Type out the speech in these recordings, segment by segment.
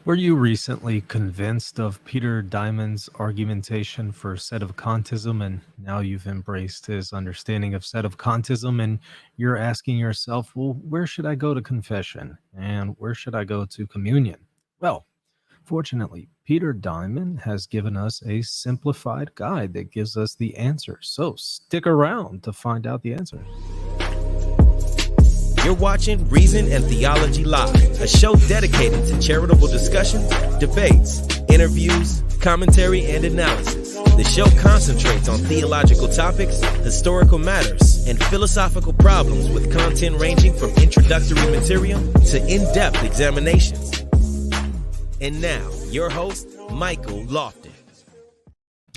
Were you recently convinced of Peter Dimond's argumentation for sedevacantism, and now you've embraced his understanding of sedevacantism, and you're asking yourself, well, where should I go to confession, and where should I go to communion? Well, fortunately, Peter Dimond has given us a simplified guide that gives us the answer. So stick around to find out the answer. You're watching Reason and Theology Live, a show dedicated to charitable discussions, debates, interviews, commentary, and analysis. The show concentrates on theological topics, historical matters, and philosophical problems with content ranging from introductory material to in-depth examinations. And now, your host, Michael Lofton.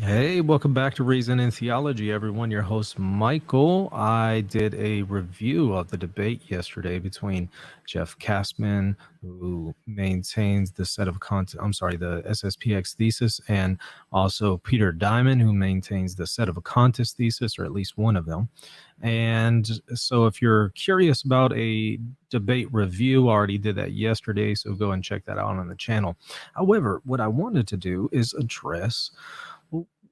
Hey, welcome back to Reason in Theology, everyone. Your host, Michael. I did a review of the debate yesterday between Jeff Kastman, who maintains the the SSPX thesis, and also Peter Dimond, who maintains the sedevacantist thesis, or at least one of them. And so if you're curious about a debate review, I already did that yesterday, so go and check that out on the channel. However, what I wanted to do is address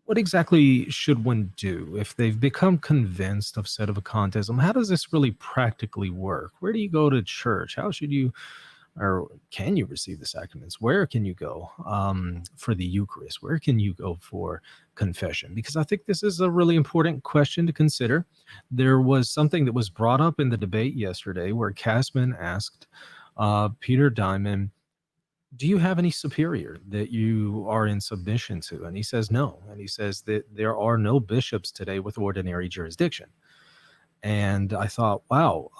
what exactly should one do if they've become convinced of sedevacantism? How does this really practically work? Where do you go to church? How should you, or can you receive the sacraments? Where can you go for the Eucharist? Where can you go for confession? Because I think this is a really important question to consider. There was something that was brought up in the debate yesterday where Kastman asked Peter Dimond, do you have any superior that you are in submission to? And he says no. And he says that there are no bishops today with ordinary jurisdiction. And I thought, wow,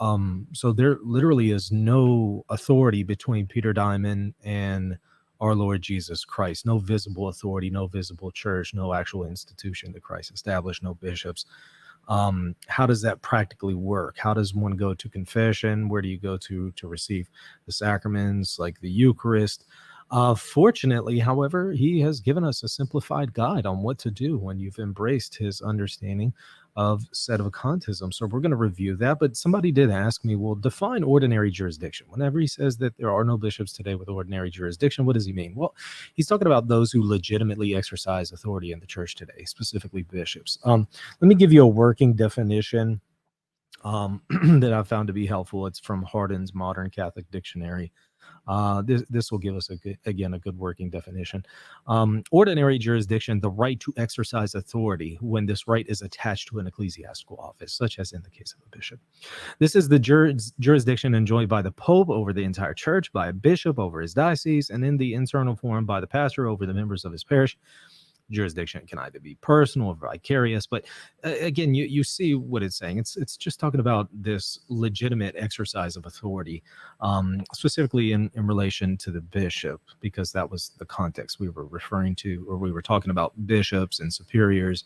so there literally is no authority between Peter Dimond and our Lord Jesus Christ. No visible authority, no visible church, no actual institution that Christ established, no bishops. How does that practically work? How does one go to confession? Where do you go to receive the sacraments like the Eucharist? Fortunately, however, he has given us a simplified guide on what to do when you've embraced his understanding of sedevacantism. So we're going to review that. But somebody did ask me, well, define ordinary jurisdiction. Whenever he says that there are no bishops today with ordinary jurisdiction, what does he mean? Well, he's talking about those who legitimately exercise authority in the church today, specifically bishops. Let me give you a working definition that I found to be helpful. It's from Hardin's Modern Catholic Dictionary. This will give us a good working definition. Ordinary jurisdiction, the right to exercise authority when this right is attached to an ecclesiastical office, such as in the case of a bishop. This is the jurisdiction enjoyed by the Pope over the entire church, by a bishop over his diocese, and in the internal form by the pastor over the members of his parish. Jurisdiction can either be personal or vicarious, but again, you see what it's saying. It's just talking about this legitimate exercise of authority, specifically in relation to the bishop, because that was the context we were referring to, or we were talking about bishops and superiors.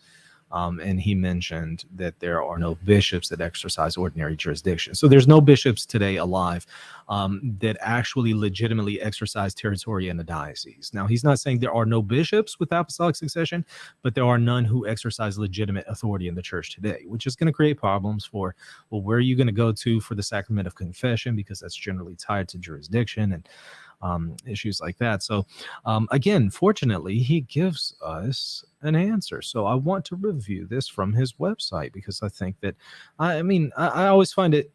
And he mentioned that there are no bishops that exercise ordinary jurisdiction. So there's no bishops today alive that actually legitimately exercise territory in the diocese. Now, he's not saying there are no bishops with apostolic succession, but there are none who exercise legitimate authority in the church today, which is going to create problems for, well, where are you going to go to for the sacrament of confession? Because that's generally tied to jurisdiction and issues like that. So again, fortunately, he gives us an answer. So I want to review this from his website because I think that, I always find it,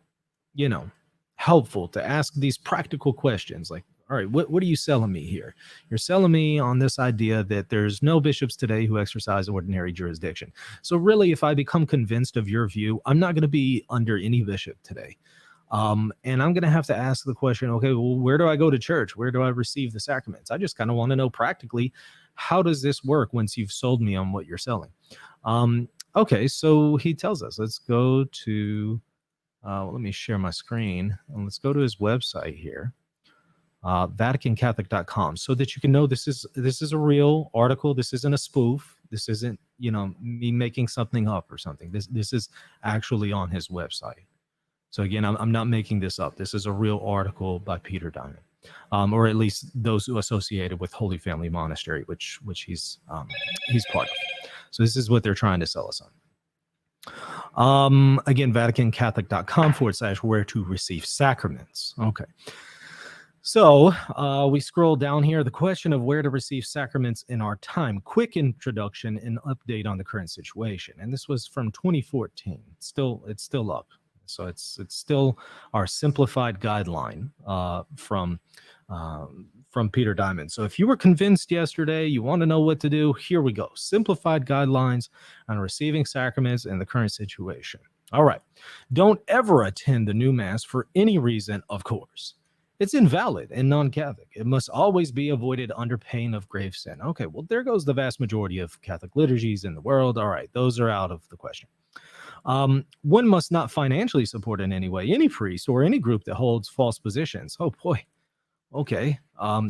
helpful to ask these practical questions like, all right, what are you selling me here? You're selling me on this idea that there's no bishops today who exercise ordinary jurisdiction. So really, if I become convinced of your view, I'm not going to be under any bishop today. And I'm going to have to ask the question, okay, well, where do I go to church? Where do I receive the sacraments? I just kind of want to know practically, how does this work once you've sold me on what you're selling? Okay, so he tells us, let's go to, let me share my screen and let's go to his website here, VaticanCatholic.com, so that you can know this is a real article. This isn't a spoof. This isn't, me making something up or something. This is actually on his website. So again, I'm not making this up. This is a real article by Peter Dimond, or at least those who associated with Holy Family Monastery, which he's part of. So this is what they're trying to sell us on. Again, VaticanCatholic.com /where to receive sacraments. Okay. So we scroll down here. The question of where to receive sacraments in our time. Quick introduction and update on the current situation. And this was from 2014. It's still up. So it's still our simplified guideline from Peter Dimond. So if you were convinced yesterday, you want to know what to do, here we go. Simplified guidelines on receiving sacraments in the current situation. All right. Don't ever attend the new mass for any reason, of course. It's invalid and non-Catholic. It must always be avoided under pain of grave sin. Okay, well, there goes the vast majority of Catholic liturgies in the world. All right, those are out of the question. One must not financially support in any way any priest or any group that holds false positions. Oh boy. Okay.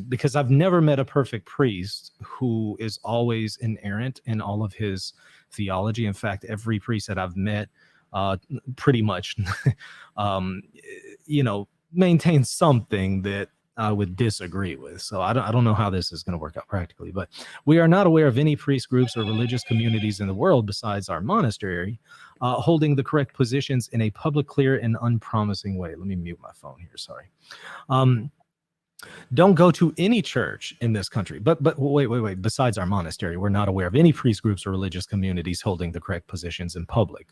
Because I've never met a perfect priest who is always inerrant in all of his theology. In fact, every priest that I've met pretty much, maintains something that I would disagree with. So I don't know how this is going to work out practically, but we are not aware of any priest groups or religious communities in the world besides our monastery holding the correct positions in a public, clear, and unpromising way. Let me mute my phone here. Sorry. Don't go to any church in this country. But wait. Besides our monastery, we're not aware of any priest groups or religious communities holding the correct positions in public.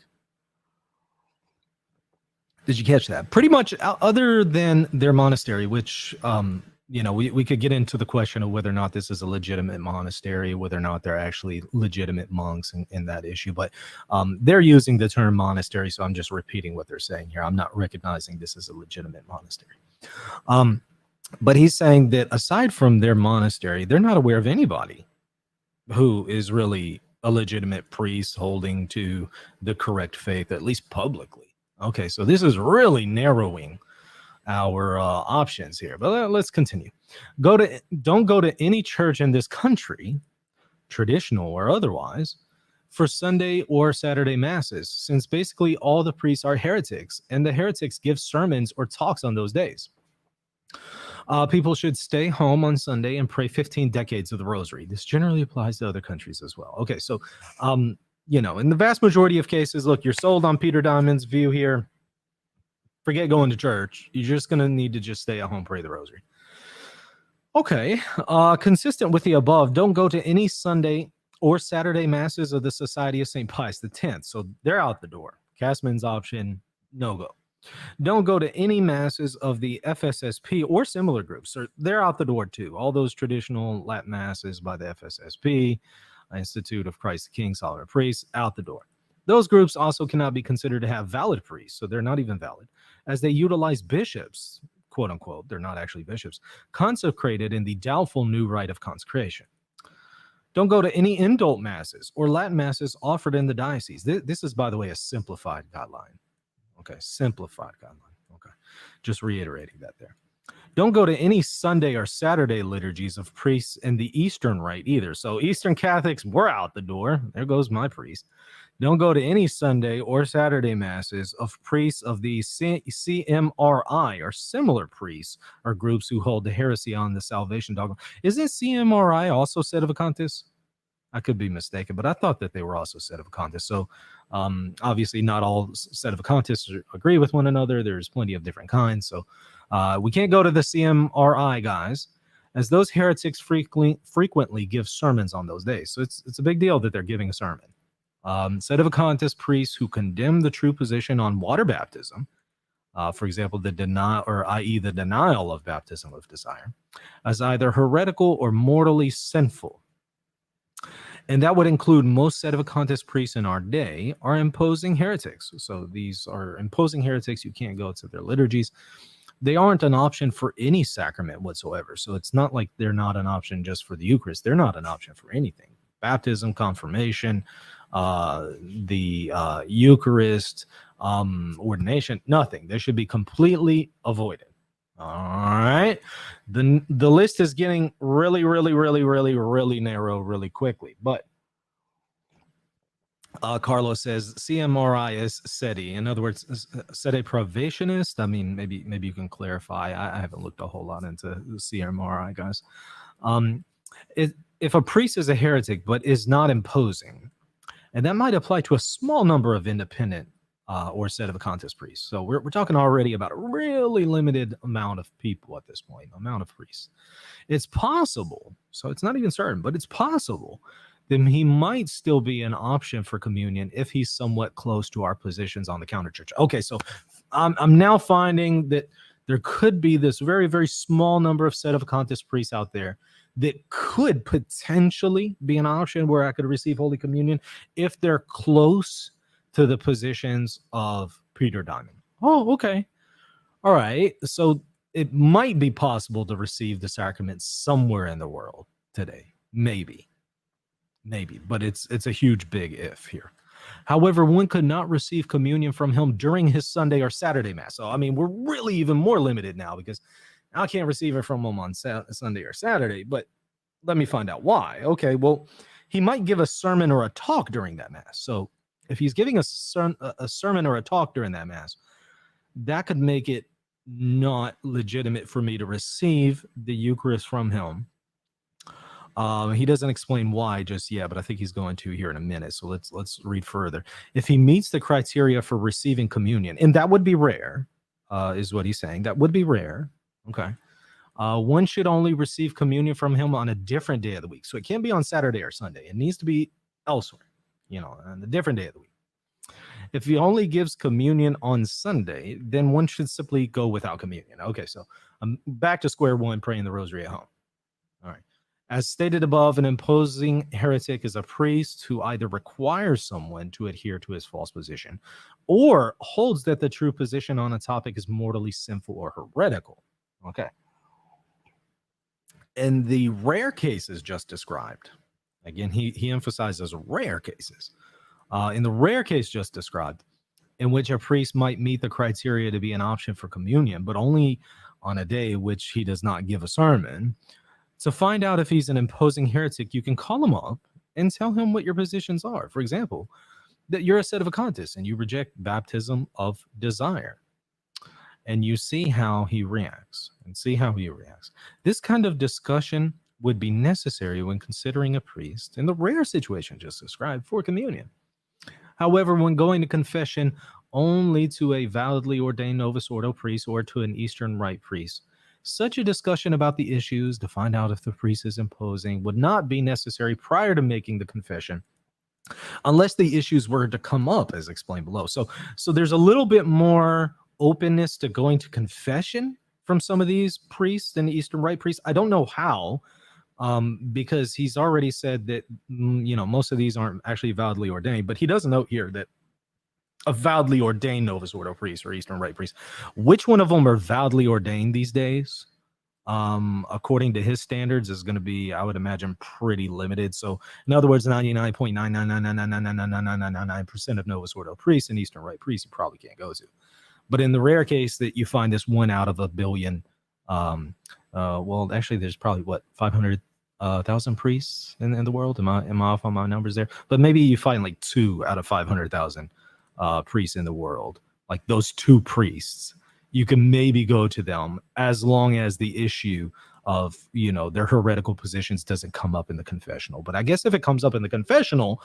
Did you catch that? Pretty much other than their monastery, which, we could get into the question of whether or not this is a legitimate monastery, whether or not they're actually legitimate monks in that issue. But they're using the term monastery, so I'm just repeating what they're saying here. I'm not recognizing this as a legitimate monastery. But he's saying that aside from their monastery, they're not aware of anybody who is really a legitimate priest holding to the correct faith, at least publicly. Okay, so this is really narrowing our options here, but let's continue. Don't go to any church in this country, traditional or otherwise, for Sunday or Saturday masses, since basically all the priests are heretics, and the heretics give sermons or talks on those days. People should stay home on Sunday and pray 15 decades of the rosary. This generally applies to other countries as well. Okay, so in the vast majority of cases, look, you're sold on Peter Dimond's view here. Forget going to church. You're just going to need to just stay at home, pray the rosary. Okay. Consistent with the above, don't go to any Sunday or Saturday masses of the Society of St. Pius X. So they're out the door. Castman's option, no go. Don't go to any masses of the FSSP or similar groups. So they're out the door too. All those traditional Latin masses by the FSSP, Institute of Christ the King, Solomon Priests, out the door. Those groups also cannot be considered to have valid priests, so they're not even valid, as they utilize bishops, quote unquote, they're not actually bishops, consecrated in the doubtful new rite of consecration. Don't go to any indult masses or Latin masses offered in the diocese. This is, by the way, a simplified guideline. Okay, simplified guideline. Okay, just reiterating that there. Don't go to any Sunday or Saturday liturgies of priests in the Eastern Rite either. So Eastern Catholics, we're out the door. There goes my priest. Don't go to any Sunday or Saturday masses of priests of the CMRI or similar priests or groups who hold the heresy on the salvation dogma. Isn't CMRI also sedevacantists? I could be mistaken, but I thought that they were also sedevacantists. So obviously not all sedevacantists agree with one another. There's plenty of different kinds. So we can't go to the CMRI guys, as those heretics frequently give sermons on those days. So it's a big deal that they're giving a sermon. Sedevacantist priests who condemn the true position on water baptism, for example, the denial of baptism of desire, as either heretical or mortally sinful. And that would include most sedevacantist priests in our day are imposing heretics. So these are imposing heretics. You can't go to their liturgies. They aren't an option for any sacrament whatsoever. So it's not like they're not an option just for the Eucharist. They're not an option for anything. Baptism, confirmation, the Eucharist, ordination, nothing. They should be completely avoided. All right. The list is getting really narrow really quickly. But Carlos says CMRI is SETI. In other words, SETI privationist. I mean, maybe you can clarify. I haven't looked a whole lot into the CMRI, guys. If a priest is a heretic but is not imposing, and that might apply to a small number of independent or sedevacantist priests. So we're talking already about a really limited amount of people at this point, amount of priests. It's possible, so it's not even certain, but it's possible that he might still be an option for communion if he's somewhat close to our positions on the counterchurch. Okay, so I'm now finding that there could be this very, very small number of sedevacantist priests out there that could potentially be an option where I could receive Holy Communion if they're close to the positions of Peter Dimond. Oh, okay. All right. So it might be possible to receive the sacrament somewhere in the world today. Maybe, but it's a huge big if here. However, one could not receive communion from him during his Sunday or Saturday mass. So, I mean, we're really even more limited now because I can't receive it from him on Sunday or Saturday. But let me find out why. Okay, well, he might give a sermon or a talk during that mass. So if he's giving a sermon or a talk during that mass, that could make it not legitimate for me to receive the Eucharist from him. He doesn't explain why just yet, but I think he's going to here in a minute. So let's read further. If he meets the criteria for receiving communion, and that would be rare, is what he's saying. That would be rare. Okay. One should only receive communion from him on a different day of the week. So it can't be on Saturday or Sunday. It needs to be elsewhere, on a different day of the week. If he only gives communion on Sunday, then one should simply go without communion. Okay, so I'm back to square one, praying the rosary at home. All right. As stated above, an imposing heretic is a priest who either requires someone to adhere to his false position or holds that the true position on a topic is mortally sinful or heretical. Okay. In the rare cases just described, again, he emphasizes rare cases. In the rare case just described, in which a priest might meet the criteria to be an option for communion, but only on a day which he does not give a sermon, to find out if he's an imposing heretic, you can call him up and tell him what your positions are. For example, that you're a sedevacantist and you reject baptism of desire. And you see how he reacts This kind of discussion would be necessary when considering a priest in the rare situation just described for communion. However, when going to confession only to a validly ordained Novus Ordo priest or to an Eastern Rite priest, such a discussion about the issues to find out if the priest is imposing would not be necessary prior to making the confession, unless the issues were to come up as explained below. So there's a little bit more openness to going to confession from some of these priests and the Eastern Rite priests. I don't know how, because he's already said that, most of these aren't actually validly ordained, but he does note here that a validly ordained Novus Ordo priest or Eastern Rite priest, which one of them are validly ordained these days, according to his standards, is going to be, I would imagine, pretty limited. So in other words, 99.999999999% of Novus Ordo priests and Eastern Rite priests you probably can't go to. But in the rare case that you find this 1 out of a billion, well, actually, there's probably 500,000 priests in the world. Am I off on my numbers there? But maybe you find like 2 out of 500,000 priests in the world. Like those 2 priests, you can maybe go to them as long as the issue of their heretical positions doesn't come up in the confessional. But I guess if it comes up in the confessional,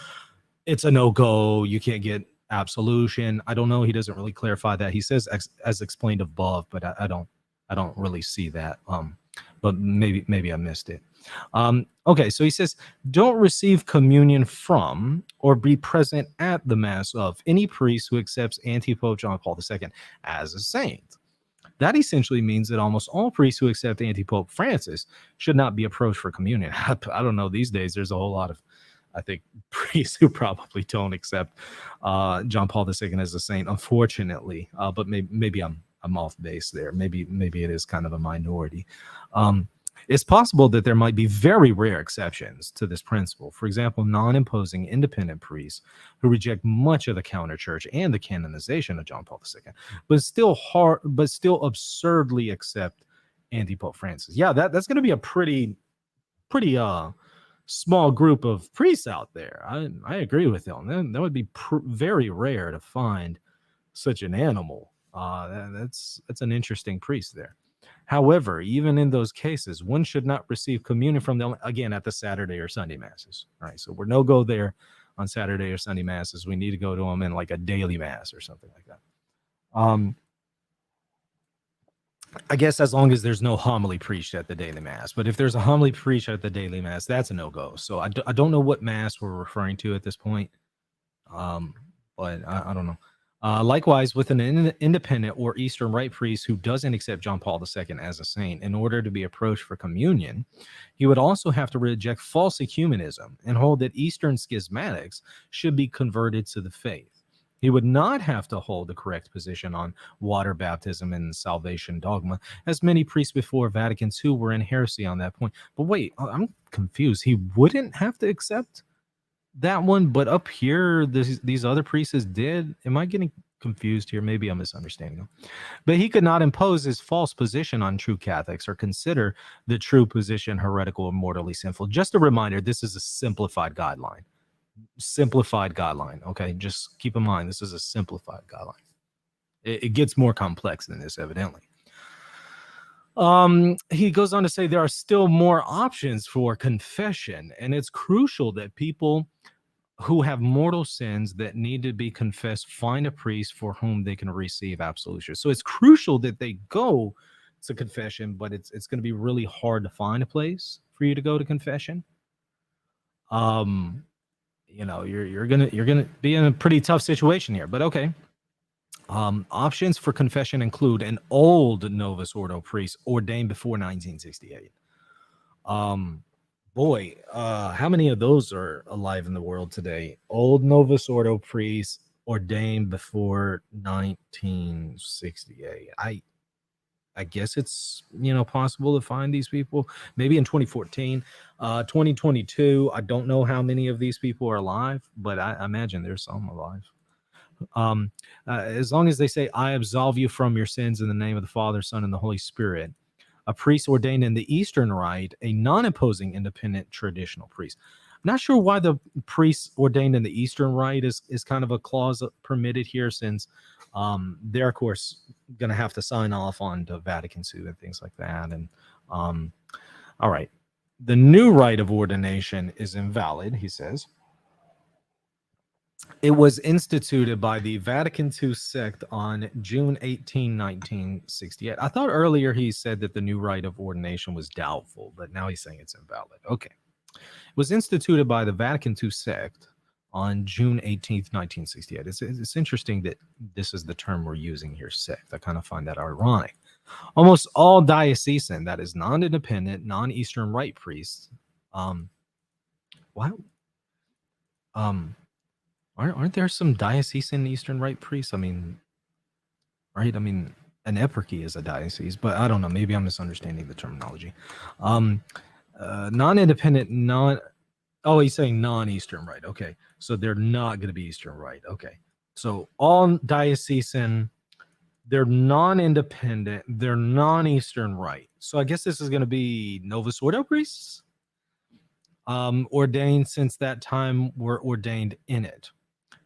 it's a no-go. You can't get absolution. I don't know. He doesn't really clarify that. He says as explained above, but I don't really see that. But maybe I missed it. Okay, so he says, don't receive communion from or be present at the mass of any priest who accepts anti-Pope John Paul II as a saint. That essentially means that almost all priests who accept anti-Pope Francis should not be approached for communion. I don't know. These days, there's a whole lot of, I think, priests who probably don't accept John Paul II as a saint, unfortunately. But maybe I'm off base there. Maybe it is kind of a minority. It's possible that there might be very rare exceptions to this principle. For example, non-imposing independent priests who reject much of the counterchurch and the canonization of John Paul II, but still absurdly accept anti-Pope Francis. Yeah, that's going to be a pretty small group of priests out there. I agree with him. That would be very rare to find such an animal. That's an interesting priest there. However, even in those cases, one should not receive communion from them again at the Saturday or Sunday masses. All right, so we're no go there. on Saturday or Sunday masses. We need to go to them in like a daily mass or something like that. Um, I guess as long as there's no homily preached at the daily mass. But if there's a homily preached at the daily mass, that's a no-go. So I don't know what mass we're referring to at this point. Um, but I don't know. Likewise, with an independent or Eastern Rite priest who doesn't accept John Paul II as a saint, in order to be approached for communion, he would also have to reject false ecumenism and hold that Eastern schismatics should be converted to the faith. He would not have to hold the correct position on water baptism and salvation dogma, as many priests before Vatican II were in heresy on that point. But wait, I'm confused. He wouldn't have to accept that one, but up here, these other priests did. Am I getting confused here? Maybe I'm misunderstanding him. But he could not impose his false position on true Catholics or consider the true position heretical or mortally sinful. Just a reminder, this is a simplified guideline. Simplified guideline. Okay, just keep in mind, this is a simplified guideline. It gets more complex than this, evidently. He goes on to say there are still more options for confession, and it's crucial that people who have mortal sins that need to be confessed find a priest for whom they can receive absolution. So it's crucial that they go to confession, but it's going to be really hard to find a place for you to go to confession. You know, you're gonna be in a pretty tough situation here, but okay. Options for confession include an old Novus Ordo priest ordained before 1968. Boy, how many of those are alive in the world today? Old Novus Ordo priests ordained before 1968. I guess it's, you know, possible to find these people maybe in 2014, 2022. I don't know how many of these people are alive, but I imagine there's some alive. As long as they say, I absolve you from your sins in the name of the Father, Son, and the Holy Spirit, a priest ordained in the Eastern Rite, a non-opposing independent traditional priest. I'm not sure why the priests ordained in the Eastern Rite is kind of a clause permitted here, since they're, of course, going to have to sign off on the Vatican II and things like that. And all right, the new rite of ordination is invalid, he says. It was instituted by the Vatican II sect on June 18, 1968. I thought earlier he said that the new rite of ordination was doubtful, but now he's saying it's invalid. Okay. It was instituted by the Vatican II sect on June 18th, 1968. It's interesting that this is the term we're using here, sect. I kind of find that ironic. Almost all diocesan, that is non-independent, non-Eastern Rite priests, aren't there some diocesan Eastern Rite priests? I mean, right? I mean, an eparchy is a diocese, but I don't know. Maybe I'm misunderstanding the terminology. Non-independent, he's saying non-Eastern Rite. Okay, so they're not going to be Eastern Rite. Okay, so all diocesan, they're non-independent, they're non-Eastern Rite. So I guess this is going to be Novus Ordo priests, ordained since that time were ordained in it.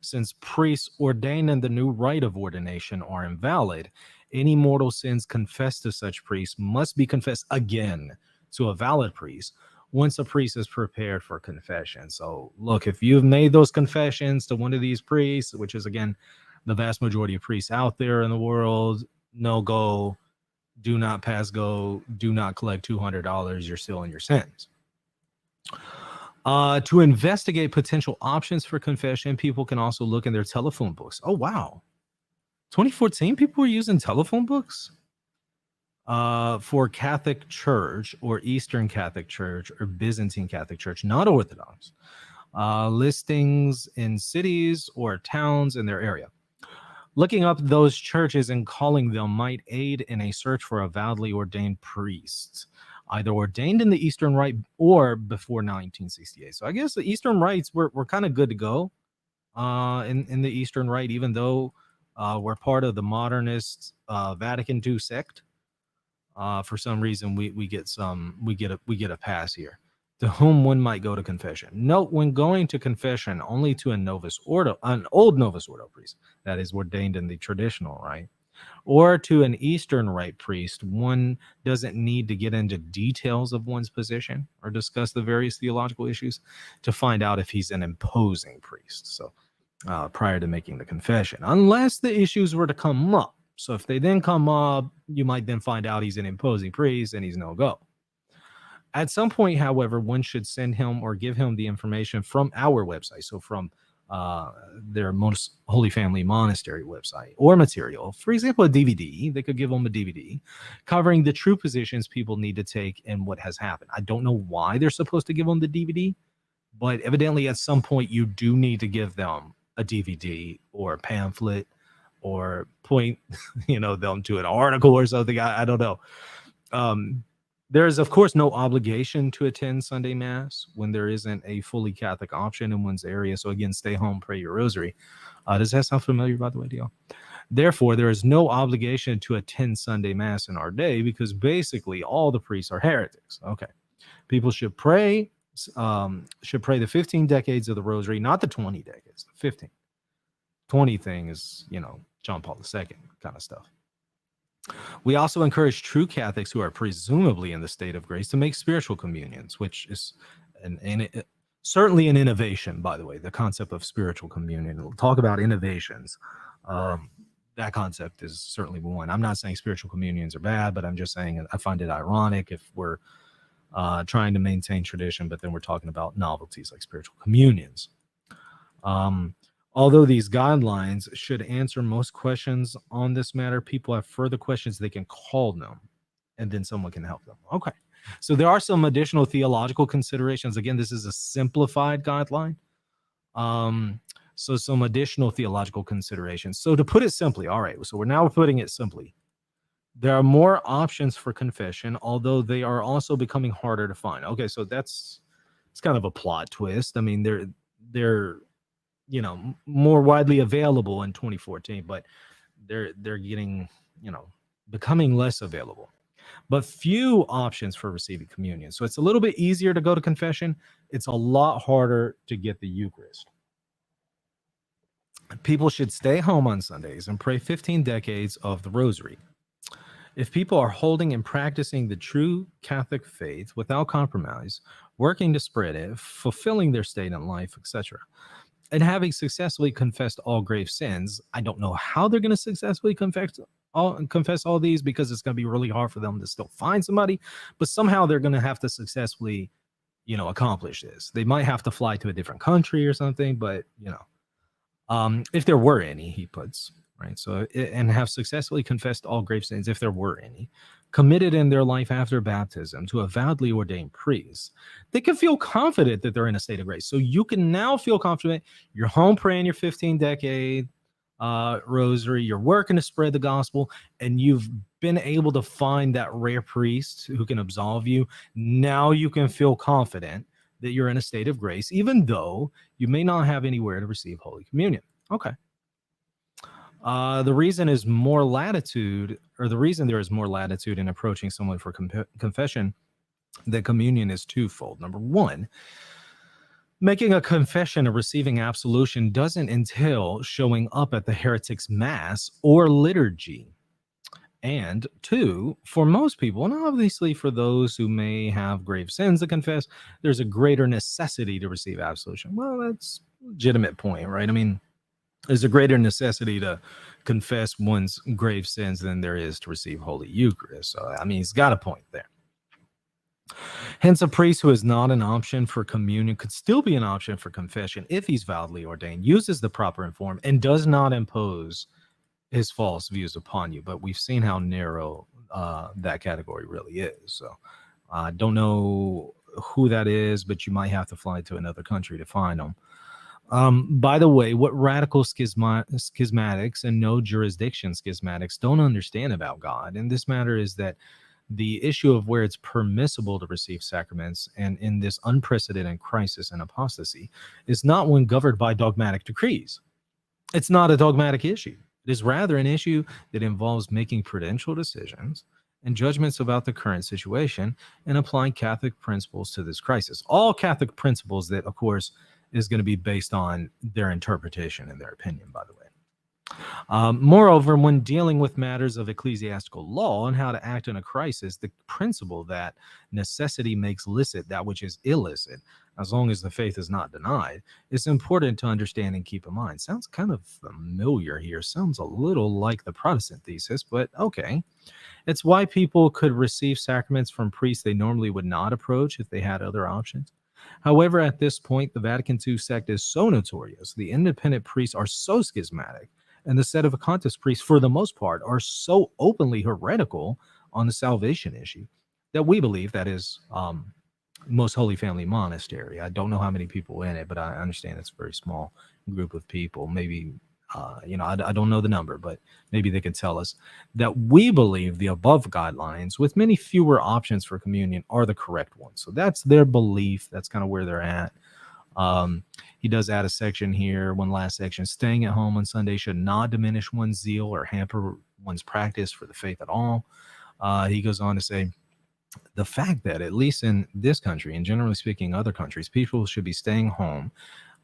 Since priests ordained in the new rite of ordination are invalid, any mortal sins confessed to such priests must be confessed again to a valid priest once a priest is prepared for confession. So look, if you've made those confessions to one of these priests, which is, again, the vast majority of priests out there in the world, no go, do not pass go, do not collect $200, you're still in your sins. To investigate potential options for confession, people can also look in their telephone books. Oh, wow. 2014, people were using telephone books for Catholic Church or Eastern Catholic Church or Byzantine Catholic Church, not Orthodox. Listings in cities or towns in their area. Looking up those churches and calling them might aid in a search for a validly ordained priest, either ordained in the Eastern Rite or before 1968. So I guess the Eastern Rites were kind of good to go in the Eastern Rite, even though we're part of the modernist Vatican II sect. For some reason, we get a pass here. To whom one might go to confession. Note, when going to confession, only to an old Novus Ordo priest that is ordained in the traditional rite. or to an Eastern Rite priest, one doesn't need to get into details of one's position or discuss the various theological issues to find out if he's an imposing priest. So, prior to making the confession, unless the issues were to come up. So, if they then come up, you might then find out he's an imposing priest and he's no go. At some point, however, one should send him or give him the information from our website. So, from their Most Holy Family Monastery website or material. For example, a DVD. They could give them a DVD covering the true positions people need to take and what has happened. I don't know why they're supposed to give them the DVD, but evidently at some point you do need to give them a DVD or a pamphlet or point, them to an article or something. I don't know. There is, of course, no obligation to attend Sunday Mass when there isn't a fully Catholic option in one's area. So again, stay home, pray your rosary. Does that sound familiar, by the way, to y'all? Therefore, there is no obligation to attend Sunday Mass in our day because basically all the priests are heretics. Okay. People should pray the 15 decades of the rosary, not the 20 decades, the 15. 20 thing is, John Paul II kind of stuff. We also encourage true Catholics who are presumably in the state of grace to make spiritual communions, which is certainly an innovation, by the way, the concept of spiritual communion. We'll talk about innovations. That concept is certainly one. I'm not saying spiritual communions are bad, but I'm just saying I find it ironic if we're trying to maintain tradition, but then we're talking about novelties like spiritual communions. Although these guidelines should answer most questions on this matter, people have further questions, they can call them, and then someone can help them. Okay. So there are some additional theological considerations. Again, this is a simplified guideline. So some additional theological considerations. So to put it simply, all right, so we're now putting it simply. There are more options for confession, although they are also becoming harder to find. Okay, so it's kind of a plot twist. I mean, they're more widely available in 2014, but they're getting, becoming less available, but few options for receiving communion. So it's a little bit easier to go to confession. It's a lot harder to get the Eucharist. People should stay home on Sundays and pray 15 decades of the Rosary. If people are holding and practicing the true Catholic faith without compromise, working to spread it, fulfilling their state in life, etc., and having successfully confessed all grave sins, I don't know how they're going to successfully confess all these, because it's going to be really hard for them to still find somebody, but somehow they're going to have to successfully, accomplish this. They might have to fly to a different country or something, but, if there were any, he puts, right? So, and have successfully confessed all grave sins, if there were any, committed in their life after baptism to a validly ordained priest, they can feel confident that they're in a state of grace. So you can now feel confident. You're home praying your 15 decade rosary, you're working to spread the gospel, and you've been able to find that rare priest who can absolve you. Now you can feel confident that you're in a state of grace, even though you may not have anywhere to receive Holy Communion. Okay. The reason there is more latitude in approaching someone for confession than communion is twofold. Number one, making a confession or receiving absolution doesn't entail showing up at the heretic's mass or liturgy. And two, for most people, and obviously for those who may have grave sins to confess, there's a greater necessity to receive absolution. Well, that's a legitimate point, right? I mean, there's a greater necessity to confess one's grave sins than there is to receive Holy Eucharist. So, I mean, he's got a point there. Hence, a priest who is not an option for communion could still be an option for confession if he's validly ordained, uses the proper form, and does not impose his false views upon you. But we've seen how narrow that category really is. So I don't know who that is, but you might have to fly to another country to find them. By the way, what radical schismatics and no jurisdiction schismatics don't understand about God in this matter is that the issue of where it's permissible to receive sacraments and in this unprecedented crisis and apostasy is not one governed by dogmatic decrees. It's not a dogmatic issue. It is rather an issue that involves making prudential decisions and judgments about the current situation and applying Catholic principles to this crisis. All Catholic principles that, of course, is going to be based on their interpretation and their opinion, by the way. Moreover, when dealing with matters of ecclesiastical law and how to act in a crisis, the principle that necessity makes licit that which is illicit, as long as the faith is not denied, is important to understand and keep in mind. Sounds kind of familiar here. Sounds a little like the Protestant thesis, but okay. It's why people could receive sacraments from priests they normally would not approach if they had other options. However, at this point, the Vatican II sect is so notorious, the independent priests are so schismatic, and the Sedevacantist priests, for the most part, are so openly heretical on the salvation issue that we believe that is Most Holy Family Monastery. I don't know how many people in it, but I understand it's a very small group of people. Maybe, I don't know the number, but maybe they could tell us that we believe the above guidelines, with many fewer options for communion, are the correct ones. So that's their belief. That's kind of where they're at. He does add a section here, one last section. Staying at home on Sunday should not diminish one's zeal or hamper one's practice for the faith at all. He goes on to say, the fact that, at least in this country, and generally speaking, other countries, people should be staying home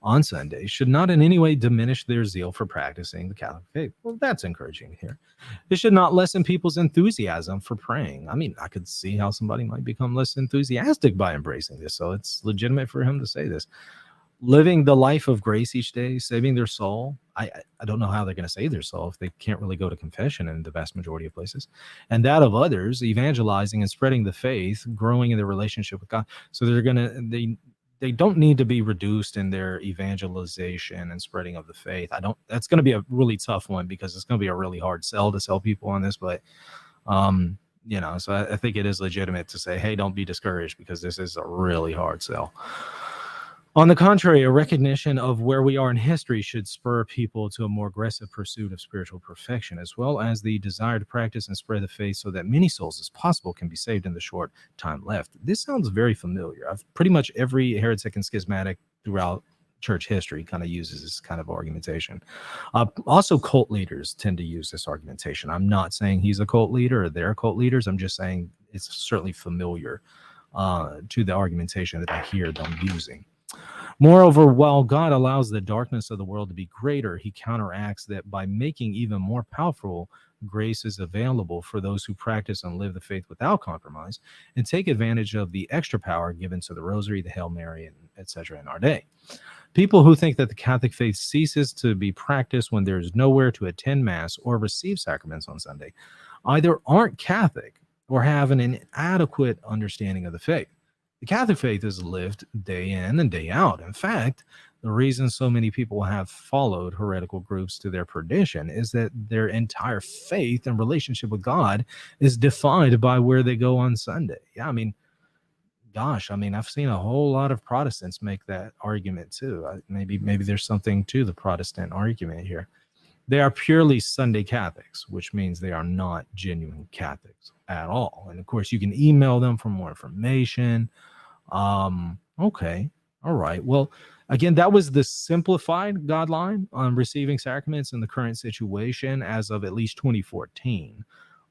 on Sunday should not in any way diminish their zeal for practicing the Catholic faith. Well, that's encouraging to hear. It should not lessen people's enthusiasm for praying. I mean, I could see how somebody might become less enthusiastic by embracing this, so it's legitimate for him to say this. Living the life of grace each day, saving their soul. I don't know how they're going to save their soul if they can't really go to confession in the vast majority of places, and that of others, evangelizing and spreading the faith, growing in their relationship with God. So they don't need to be reduced in their evangelization and spreading of the faith. That's going to be a really tough one because it's going to be a really hard sell to sell people on this, but so I think it is legitimate to say, hey, don't be discouraged because this is a really hard sell. On the contrary, a recognition of where we are in history should spur people to a more aggressive pursuit of spiritual perfection, as well as the desire to practice and spread the faith so that many souls as possible can be saved in the short time left. This sounds very familiar. Pretty much every heretic and schismatic throughout church history kind of uses this kind of argumentation. Also, cult leaders tend to use this argumentation. I'm not saying he's a cult leader or they're cult leaders. I'm just saying it's certainly familiar to the argumentation that I hear them using. Moreover, while God allows the darkness of the world to be greater, he counteracts that by making even more powerful graces available for those who practice and live the faith without compromise and take advantage of the extra power given to the Rosary, the Hail Mary, and etc. in our day. People who think that the Catholic faith ceases to be practiced when there is nowhere to attend Mass or receive sacraments on Sunday either aren't Catholic or have an inadequate understanding of the faith. The Catholic faith is lived day in and day out. In fact, the reason so many people have followed heretical groups to their perdition is that their entire faith and relationship with God is defined by where they go on Sunday. Yeah, I mean, I've seen a whole lot of Protestants make that argument too. Maybe there's something to the Protestant argument here. They are purely Sunday Catholics, which means they are not genuine Catholics at all. And of course, you can email them for more information. Okay. All right. Well, again, that was the simplified guideline on receiving sacraments in the current situation as of at least 2014.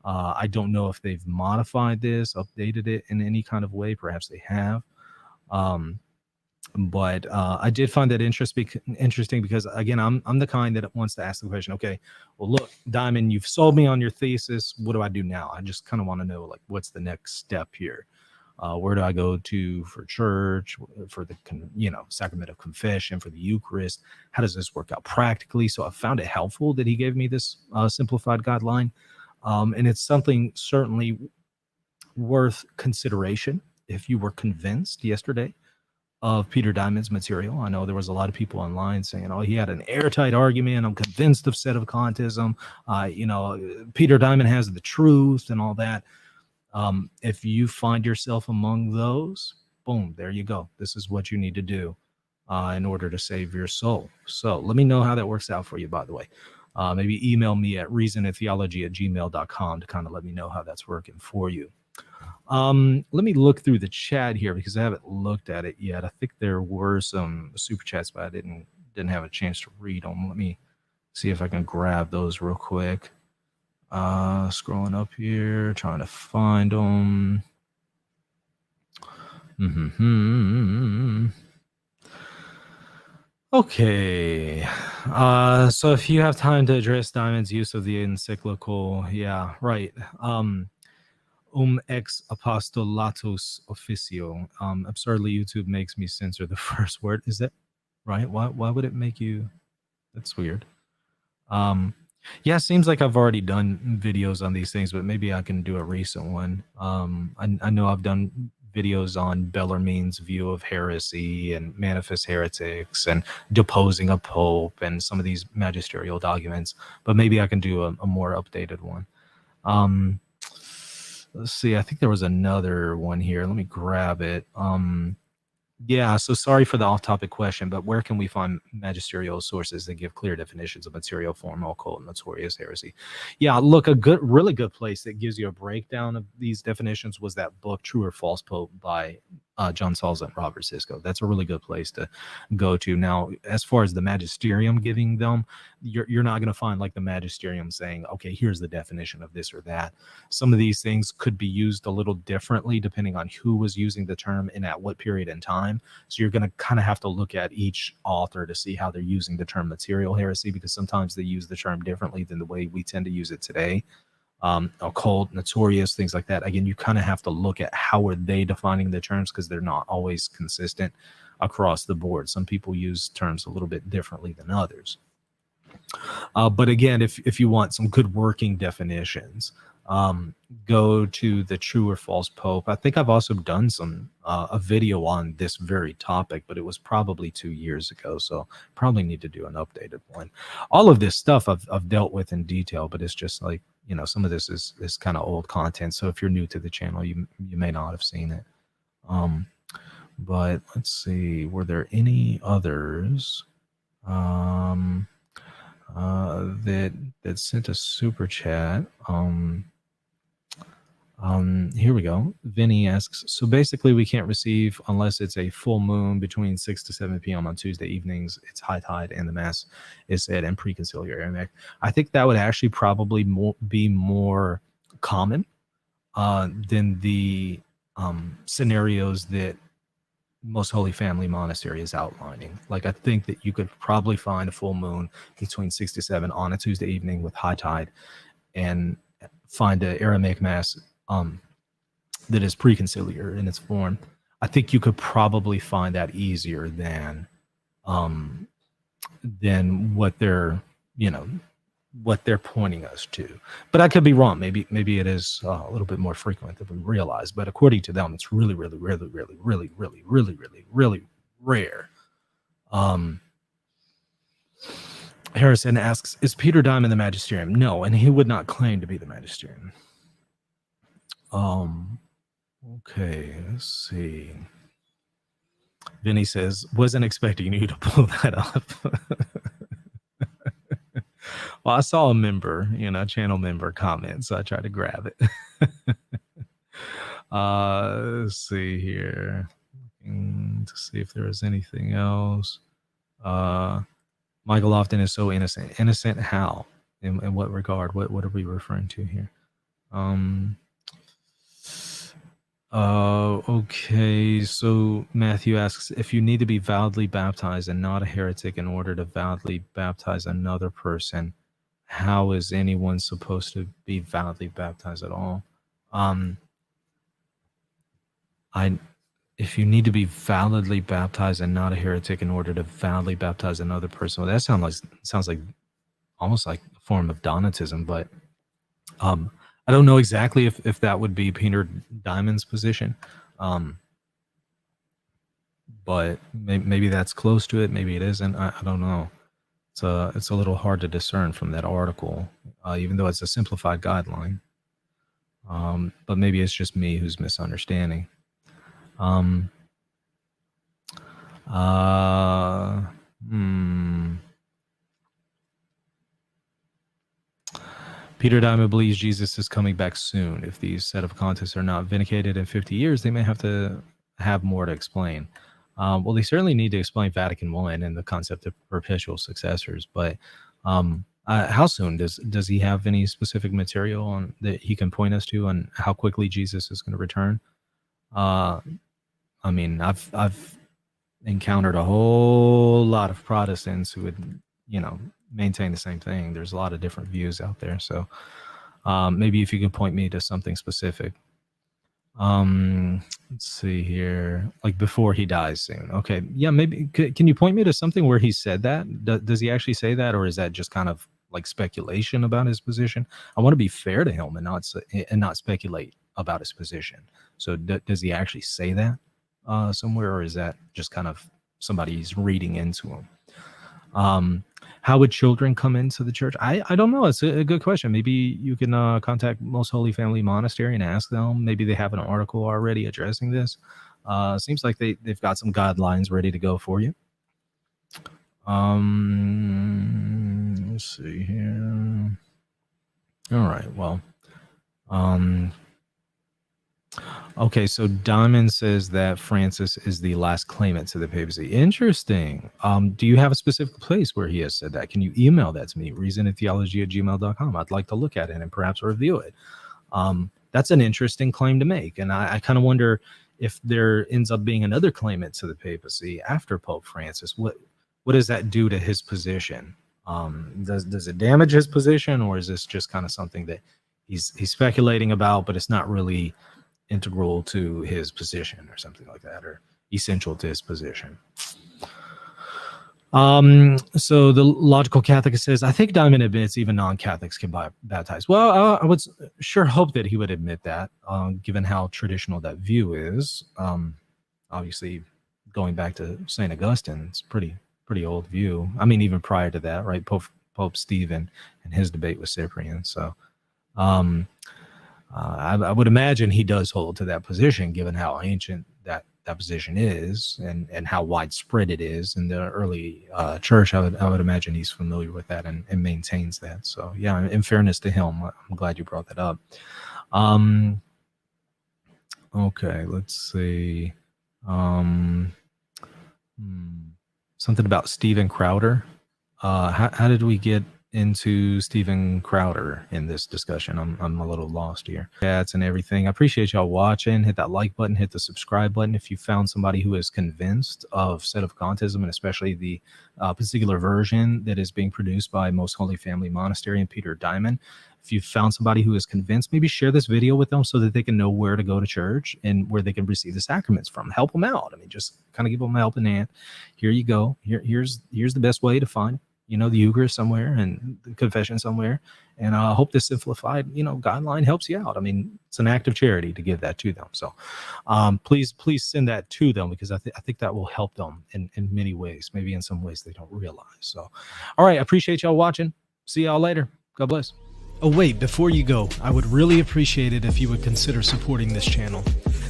I don't know if they've modified this, updated it in any kind of way. Perhaps they have. But I did find that interesting because, again, I'm the kind that wants to ask the question, okay, well, look, Dimond, you've sold me on your thesis. What do I do now? I just kind of want to know, like, what's the next step here? Where do I go to for church, for the, sacrament of confession, for the Eucharist? How does this work out practically? So I found it helpful that he gave me this simplified guideline. And it's something certainly worth consideration if you were convinced yesterday of Peter Dimond's material. I know there was a lot of people online saying, oh, he had an airtight argument. I'm convinced of sedevacantism. Peter Dimond has the truth and all that. If you find yourself among those, boom, there you go. This is what you need to do in order to save your soul. So let me know how that works out for you, by the way. Maybe email me at reasonandtheology@gmail.com to kind of let me know how that's working for you. Let me look through the chat here because I haven't looked at it yet. I think there were some super chats, but I didn't have a chance to read them. Let me see if I can grab those real quick. Scrolling up here, trying to find them. Okay. So if you have time to address Dimond's use of the encyclical, yeah, right. Ex apostolatus officio. Absurdly, YouTube makes me censor the first word. Is that right? Why would it make you? That's weird. Um, yeah, seems like I've already done videos on these things, but maybe I can do a recent one. I know I've done videos on Bellarmine's view of heresy and manifest heretics and deposing a pope and some of these magisterial documents, but maybe I can do a more updated one. Um, let's see. I think there was another one here. Let me grab it. Yeah, so sorry for the off-topic question, but where can we find magisterial sources that give clear definitions of material, formal, occult, notorious heresy? Yeah, look, really good place that gives you a breakdown of these definitions was that book, True or False Pope, by John Salza and Robert Sisko. That's a really good place to go to. Now, as far as the magisterium giving them, you're not going to find like the magisterium saying, okay, here's the definition of this or that. Some of these things could be used a little differently depending on who was using the term and at what period in time. So you're going to kind of have to look at each author to see how they're using the term material heresy, because sometimes they use the term differently than the way we tend to use it today. Occult, notorious, things like that. Again, you kind of have to look at how are they defining the terms, because they're not always consistent across the board. Some people use terms a little bit differently than others. But again, if you want some good working definitions, go to the True or False Pope. I think I've also done some a video on this very topic, but it was probably 2 years ago, so probably need to do an updated one. All of this stuff I've dealt with in detail, but it's just like, you know, some of this is kind of old content. So if you're new to the channel, you may not have seen it. But let's see, were there any others that sent a super chat? Here we go. Vinny asks, so basically we can't receive unless it's a full moon between 6 to 7 p.m. on Tuesday evenings. It's high tide and the mass is said in preconciliar Aramaic. I think that would actually probably be more common than the scenarios that Most Holy Family Monastery is outlining. Like, I think that you could probably find a full moon between 6 to 7 on a Tuesday evening with high tide and find an Aramaic mass that is preconciliar in its form. I think you could probably find that easier than what they're, you know, what they're pointing us to. But I could be wrong. Maybe it is a little bit more frequent than we realize. But according to them, it's really, really, really, really, really, really, really, really, really rare. Harrison asks, is Peter Dimond the magisterium? No, and he would not claim to be the magisterium. Okay, let's see. Vinny says, wasn't expecting you to pull that up. Well, I saw a member, channel member comment, so I tried to grab it. Let's see here. Looking to see if there is anything else. Michael Lofton is so innocent. Innocent how? In what regard? What are we referring to here? Okay, so Matthew asks, if you need to be validly baptized and not a heretic in order to validly baptize another person, how is anyone supposed to be validly baptized at all? If you need to be validly baptized and not a heretic in order to validly baptize another person, well, that sounds like almost like a form of Donatism, but I don't know exactly if that would be Peter Dimond's position, but maybe that's close to it. Maybe it isn't. I don't know. It's a little hard to discern from that article, even though it's a simplified guideline. But maybe it's just me who's misunderstanding. Peter Dimond believes Jesus is coming back soon. If these set of contests are not vindicated in 50 years, they may have to have more to explain. Well, they certainly need to explain Vatican I and the concept of perpetual successors. But how soon does he have any specific material on that he can point us to on how quickly Jesus is going to return? I mean, I've encountered a whole lot of Protestants who would, maintain the same thing. There's a lot of different views out there. So maybe if you can point me to something specific. Let's see here, like before he dies soon. Okay. Yeah. Maybe can you point me to something where he said that? Does he actually say that, or is that just kind of like speculation about his position? I want to be fair to him and not speculate about his position. So does he actually say that somewhere, or is that just kind of somebody's reading into him? How would children come into the church? I don't know. It's a good question. Maybe you can contact Most Holy Family Monastery and ask them. Maybe they have an article already addressing this. Seems like they've got some guidelines ready to go for you. Let's see here. All right. Well, okay, so Dimond says that Francis is the last claimant to the papacy. Interesting. Do you have a specific place where he has said that? Can you email that to me? reasonandtheology@gmail.com. I'd like to look at it and perhaps review it. That's an interesting claim to make. And I kind of wonder if there ends up being another claimant to the papacy after Pope Francis. What does that do to his position? Does it damage his position, or is this just kind of something that he's speculating about, but it's not really integral to his position or something like that, or essential to his position? So the Logical Catholic says, I think Dimond admits even non-Catholics can baptize. Well, I would sure hope that he would admit that, given how traditional that view is. Obviously, going back to St. Augustine, it's pretty old view. I mean, even prior to that, right? Pope Stephen and his debate with Cyprian. So I would imagine he does hold to that position, given how ancient that position is and how widespread it is in the early church. I would imagine he's familiar with that and maintains that. So yeah, in fairness to him, I'm glad you brought that up. Okay, let's see. Something about Stephen Crowder. How did we get into Stephen Crowder in this discussion? I'm a little lost here. Chats and everything. I appreciate y'all watching. Hit that like button, hit the subscribe button if you found somebody who is convinced of sedevacantism, and especially the particular version that is being produced by Most Holy Family Monastery and Peter Dimond. If you found somebody who is convinced, maybe share this video with them so that they can know where to go to church and where they can receive the sacraments from. Help them out. I mean, just kind of give them a helping hand. Here you go. Here's the best way to find the Eucharist somewhere and the confession somewhere. And I hope this simplified, guideline helps you out. I mean, it's an act of charity to give that to them. So please send that to them, because I think that will help them in many ways, maybe in some ways they don't realize. So, all right. I appreciate y'all watching. See y'all later. God bless. Oh, wait, before you go, I would really appreciate it if you would consider supporting this channel.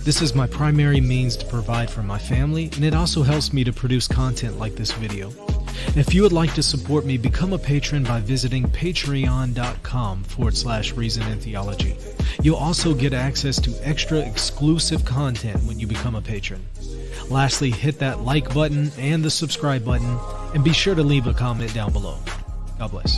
This is my primary means to provide for my family, and it also helps me to produce content like this video. If you would like to support me, become a patron by visiting patreon.com/reasonandtheology. You'll also get access to extra exclusive content when you become a patron. Lastly, hit that like button and the subscribe button, and be sure to leave a comment down below. God bless.